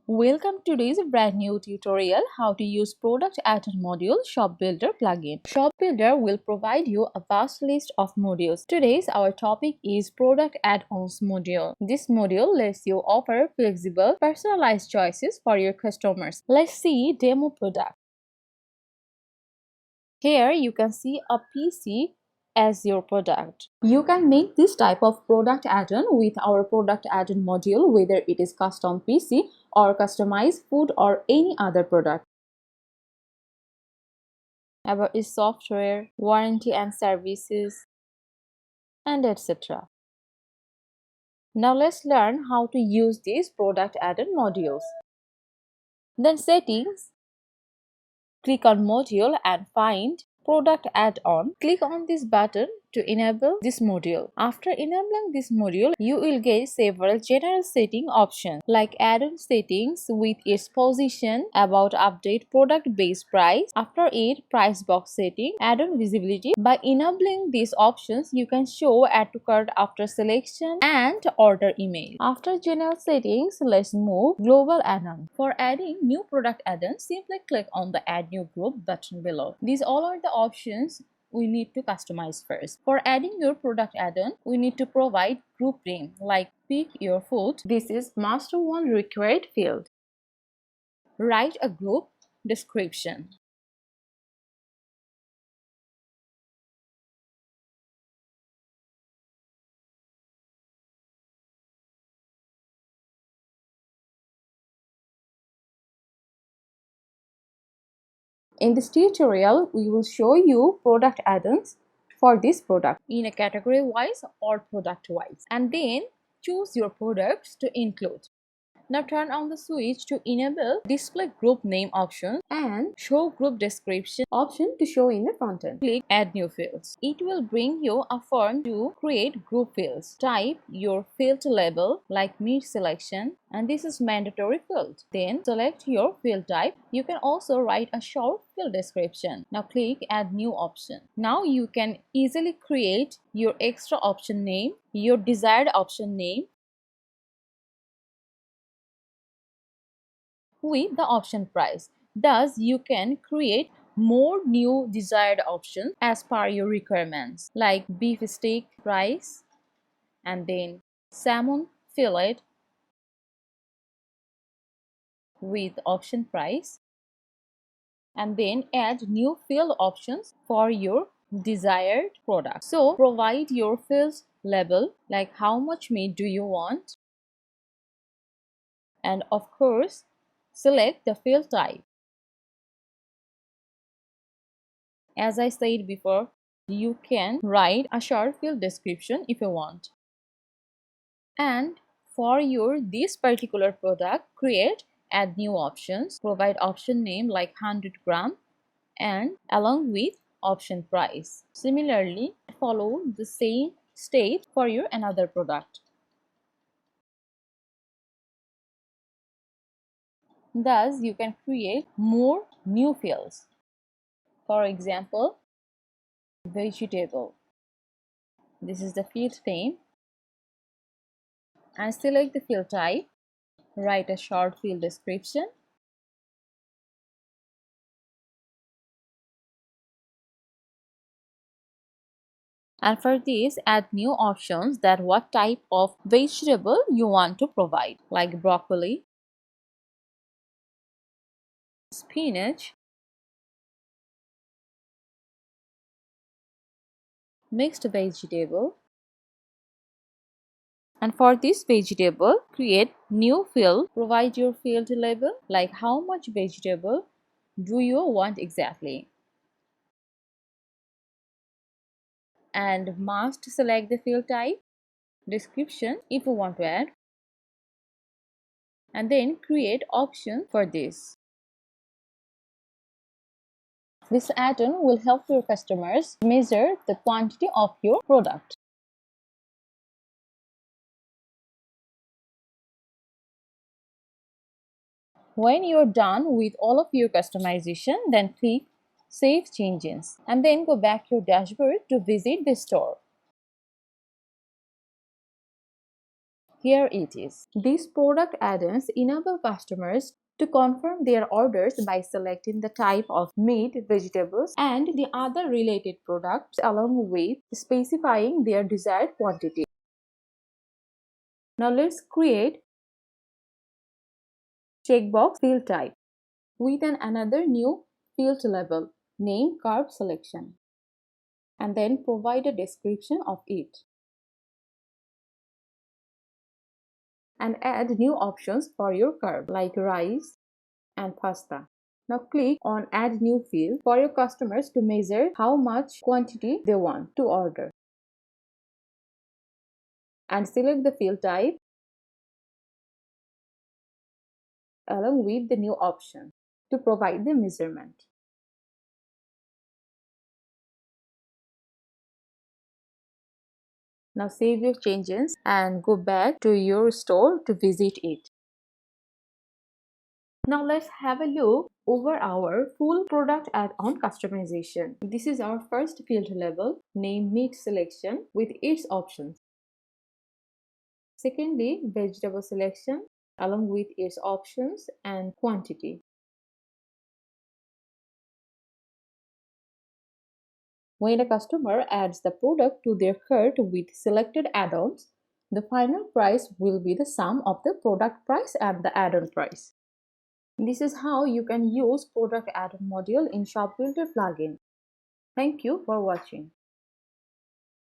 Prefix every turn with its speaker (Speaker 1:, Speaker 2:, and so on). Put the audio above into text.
Speaker 1: Welcome to today's brand new tutorial how to use Product Addon module ShopBuilder plugin. ShopBuilder will provide you a vast list of modules. Today's our topic is Product Addons module. This module lets you offer flexible, personalized choices for your customers. Let's see demo product. Here you can see a PC as your product. You can make this type of product add-on with our product add-on module, whether it is custom PC or customized food or any other product. About its software, warranty and services, and etc. Now let's learn how to use these product add-on modules. Then settings, click on module and find product add-on. Click on this button to enable this module. After enabling this module, you will get several general setting options like add-on settings with its position, about, update, product base price, after it price box setting, add-on visibility. By enabling these options, you can show add to cart after selection and order email. After general settings, let's move global add-on. For adding new product add-on, simply click on the add new group button below. These all are the options we need to customize first. For adding your product add-on, we need to provide group name like pick your food. This is master one required field. Write a group description. In this tutorial, we will show you product add-ons for this product in a category wise or product wise, and then choose your products to include. Now turn on the switch to enable display group name option and show group description option to show in the front end. Click add new fields. It will bring you a form to create group fields. Type your field label like meat selection, and this is mandatory field. Then select your field type. You can also write a short field description. Now click add new option. Now you can easily create your extra option name, your desired option name, with the option price. Thus, you can create more new desired options as per your requirements, like beef steak price, and then salmon fillet with option price, and then add new field options for your desired product. So provide your field label like how much meat do you want, and of course select the field type. As I said before, you can write a short field description if you want. And for your this particular product, create add new options, provide option name like 100 gram and along with option price. Similarly, follow the same step for your another product. Thus, you can create more new fields. For example, vegetable. This is the field name, and select the field type. Write a short field description. And for this, add new options that what type of vegetable you want to provide, like broccoli, spinach, mixed vegetable. And for this vegetable, create new field, provide your field label like how much vegetable do you want exactly. And must select the field type, description if you want to add, and then create option for this. This add-on will help your customers measure the quantity of your product. When you're done with all of your customization, then click Save Changes and then go back to your dashboard to visit the store. Here it is. These product add-ons enable customers to confirm their orders by selecting the type of meat, vegetables, and the other related products along with specifying their desired quantity. Now let's create checkbox field type with another new field label named Carb Selection, and then provide a description of it and add new options for your carb like rice and pasta. Now click on Add New Field for your customers to measure how much quantity they want to order. And select the field type along with the new option to provide the measurement. Now save your changes and go back to your store to visit it. Now let's have a look over our full product add-on customization. This is our first field label, name meat selection with its options. Secondly, vegetable selection along with its options and quantity. When a customer adds the product to their cart with selected add-ons, the final price will be the sum of the product price and the add-on price. This is how you can use Product Addon module in ShopBuilder plugin. Thank you for watching.